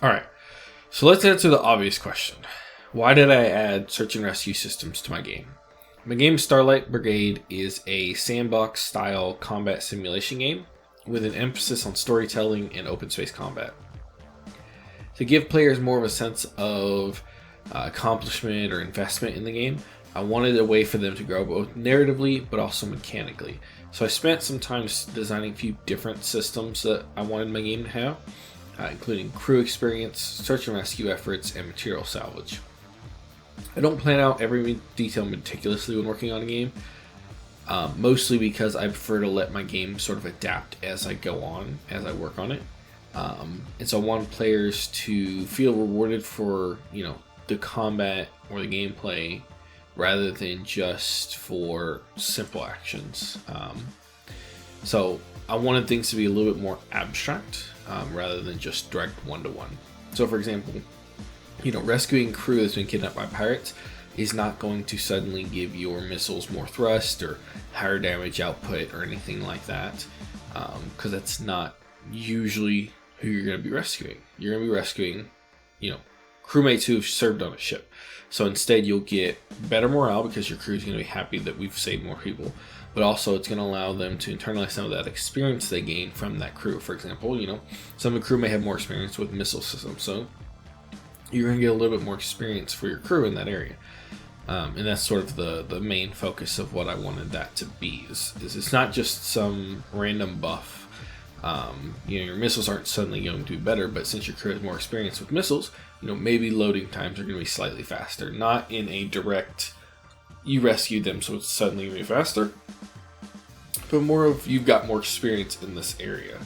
Alright, so let's answer the obvious question. Why did I add search and rescue systems to my game? My game Starlight Brigade is a sandbox style combat simulation game with an emphasis on storytelling and open space combat. To give players more of a sense of accomplishment or investment in the game, I wanted a way for them to grow both narratively but also mechanically. So I spent some time designing a few different systems that I wanted my game to have, including crew experience, search and rescue efforts, and material salvage. I don't plan out every detail meticulously when working on a game, mostly because I prefer to let my game sort of adapt as I go on, as I work on it. And so I want players to feel rewarded for, the combat or the gameplay rather than just for simple actions. So I wanted things to be a little bit more abstract rather than just direct one-to-one. So for example, rescuing crew that's been kidnapped by pirates is not going to suddenly give your missiles more thrust or higher damage output or anything like that, because that's not usually who you're going to be rescuing. You're going to be rescuing, crewmates who've served on a ship. So instead you'll get better morale because your crew is going to be happy that we've saved more people, but also it's going to allow them to internalize some of that experience they gain from that crew. For example, some of the crew may have more experience with missile systems, so you're going to get a little bit more experience for your crew in that area. And that's sort of the main focus of what I wanted that to be. Is it's not just some random buff. Your missiles aren't suddenly going to be better, but since your crew has more experience with missiles, maybe loading times are going to be slightly faster. Not in a direct, you rescued them so it's suddenly going to be faster, but more of you've got more experience in this area.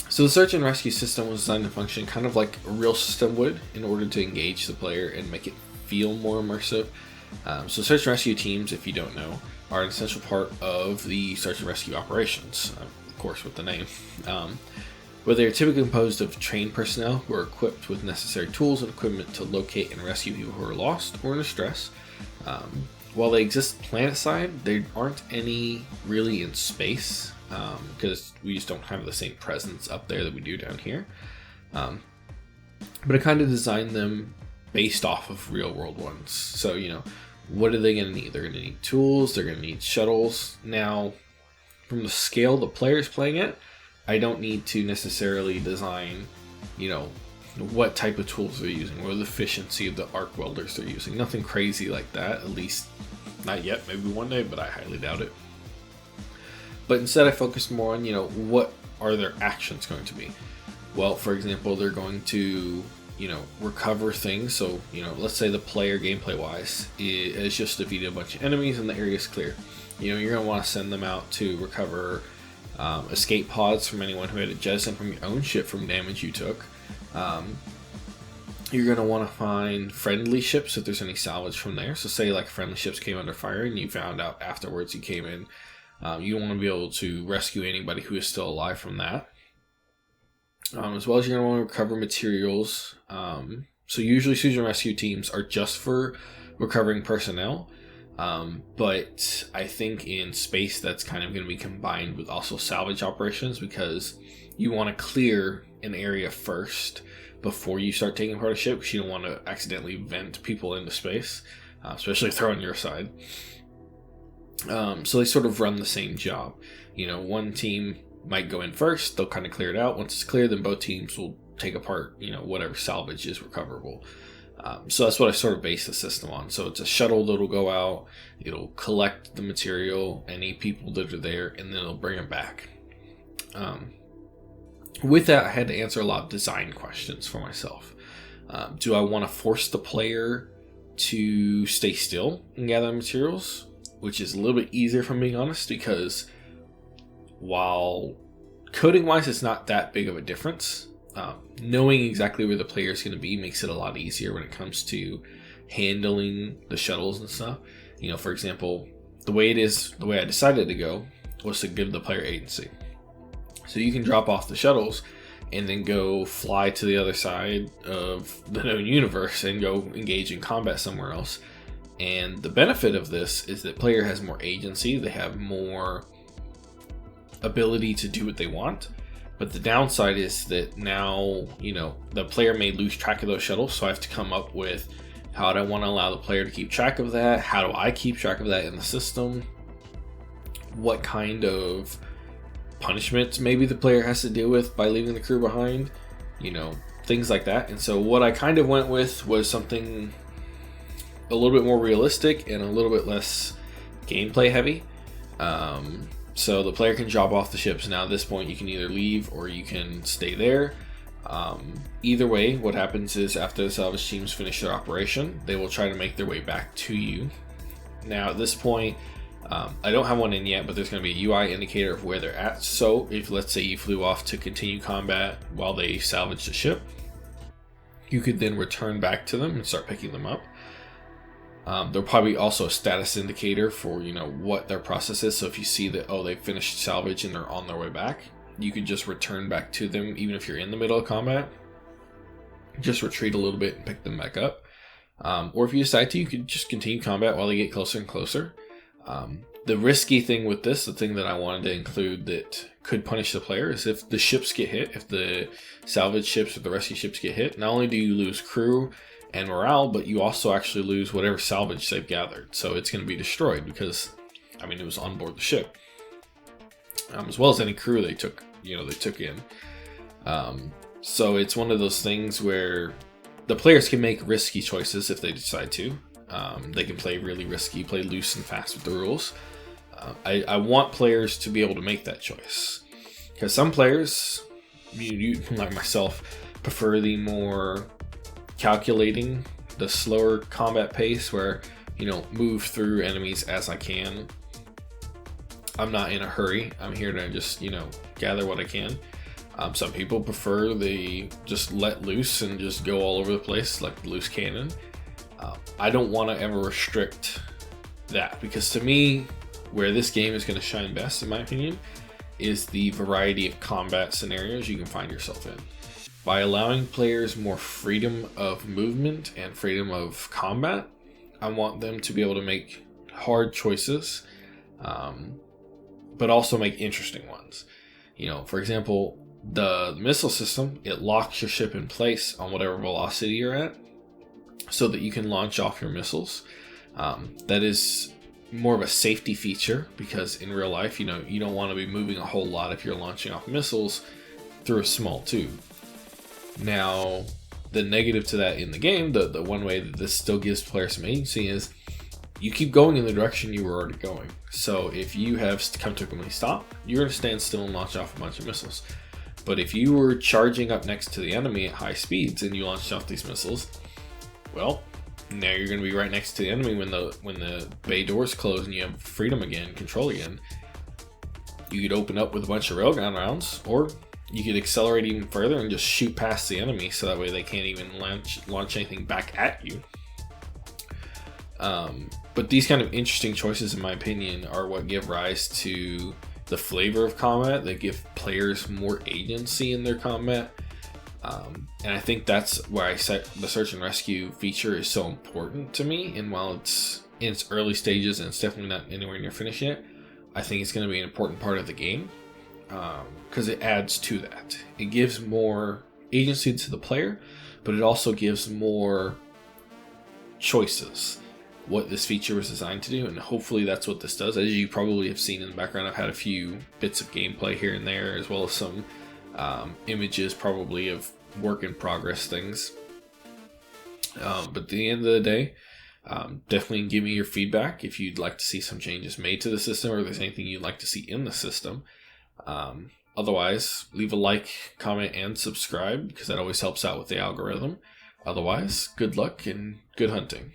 So the search and rescue system was designed to function kind of like a real system would in order to engage the player and make it feel more immersive. So search and rescue teams, if you don't know, are an essential part of the search and rescue operations, of course with the name. Where they are typically composed of trained personnel who are equipped with necessary tools and equipment to locate and rescue people who are lost or in distress. While they exist planet-side, there aren't any really in space, because we just don't have the same presence up there that we do down here. But I kind of designed them based off of real-world ones. So, what are they going to need? They're going to need tools, they're going to need shuttles. Now, from the scale the player's playing at, I don't need to necessarily design, what type of tools they're using, or the efficiency of the arc welders they're using. Nothing crazy like that, at least not yet, maybe one day, but I highly doubt it. But instead I focused more on, what are their actions going to be? Well, for example, they're going to, recover things. So, let's say the player gameplay wise is just defeated a bunch of enemies and the area is clear. You're going to want to send them out to recover escape pods from anyone who had a jettison from your own ship from damage you took. You're going to want to find friendly ships if there's any salvage from there. So say like friendly ships came under fire and you found out afterwards you came in. You want to be able to rescue anybody who is still alive from that. As well as you're going to want to recover materials. So usually search and rescue teams are just for recovering personnel. But I think in space that's kind of going to be combined with also salvage operations, because you want to clear an area first before you start taking apart a ship, because you don't want to accidentally vent people into space, especially if they're on your side. So they sort of run the same job. One team might go in first, they'll kind of clear it out. Once it's clear, then both teams will take apart, whatever salvage is recoverable. So that's what I sort of base the system on. So it's a shuttle that'll go out, it'll collect the material, any people that are there, and then it'll bring them back. With that, I had to answer a lot of design questions for myself. Do I want to force the player to stay still and gather materials? Which is a little bit easier, if I'm being honest, because while coding-wise it's not that big of a difference, knowing exactly where the player is going to be makes it a lot easier when it comes to handling the shuttles and stuff. For example, the way I decided to go was to give the player agency. So you can drop off the shuttles and then go fly to the other side of the known universe and go engage in combat somewhere else. And the benefit of this is that player has more agency, they have more ability to do what they want. But the downside is that now, the player may lose track of those shuttles, so I have to come up with how do I want to allow the player to keep track of that? How do I keep track of that in the system? What kind of punishments maybe the player has to deal with by leaving the crew behind? Things like that. And so what I kind of went with was something a little bit more realistic and a little bit less gameplay heavy. So the player can drop off the ships. Now at this point you can either leave or you can stay there. Either way, what happens is after the salvage teams finish their operation, they will try to make their way back to you. Now at this point, I don't have one in yet, but there's going to be a UI indicator of where they're at. So if, let's say, you flew off to continue combat while they salvage the ship, you could then return back to them and start picking them up. There'll probably also a status indicator for what their process is. So if you see that they finished salvage and they're on their way back, you could just return back to them even if you're in the middle of combat. Just retreat a little bit and pick them back up. Or if you decide to, you could just continue combat while they get closer and closer. The risky thing with this, the thing that I wanted to include that could punish the player, is if the ships get hit, if the salvage ships or the rescue ships get hit, not only do you lose crew and morale, but you also actually lose whatever salvage they've gathered. So it's going to be destroyed because, it was on board the ship. As well as any crew they took in. So it's one of those things where the players can make risky choices if they decide to. They can play really risky, play loose and fast with the rules. I want players to be able to make that choice. Because some players, you like myself, prefer the more calculating, the slower combat pace where, move through enemies as I can. I'm not in a hurry. I'm here to just, gather what I can. Some people prefer they just let loose and just go all over the place like loose cannon. I don't want to ever restrict that, because to me, where this game is going to shine best, in my opinion, is the variety of combat scenarios you can find yourself in. By allowing players more freedom of movement and freedom of combat, I want them to be able to make hard choices, but also make interesting ones. For example, the missile system, it locks your ship in place on whatever velocity you're at, so that you can launch off your missiles. That is more of a safety feature, because in real life, you don't want to be moving a whole lot if you're launching off missiles through a small tube. Now, the negative to that in the game, the one way that this still gives players some agency, is you keep going in the direction you were already going. So if you have come to a complete stop, you're going to stand still and launch off a bunch of missiles. But if you were charging up next to the enemy at high speeds and you launched off these missiles, well, now you're going to be right next to the enemy when the bay doors close and you have freedom again, control again. You could open up with a bunch of railgun rounds, or you could accelerate even further and just shoot past the enemy, so that way they can't even launch anything back at you. But these kind of interesting choices, in my opinion, are what give rise to the flavor of combat. They give players more agency in their combat. And I think that's why I set the search and rescue feature is so important to me. And while it's in its early stages and it's definitely not anywhere near finished yet, I think it's going to be an important part of the game, because it adds to that. It gives more agency to the player, but it also gives more choices. What this feature was designed to do, and hopefully that's what this does. As you probably have seen in the background, I've had a few bits of gameplay here and there, as well as some images probably of work in progress things. But at the end of the day, definitely give me your feedback if you'd like to see some changes made to the system, or if there's anything you'd like to see in the system. Otherwise, leave a like, comment, and subscribe, because that always helps out with the algorithm. Otherwise, good luck and good hunting.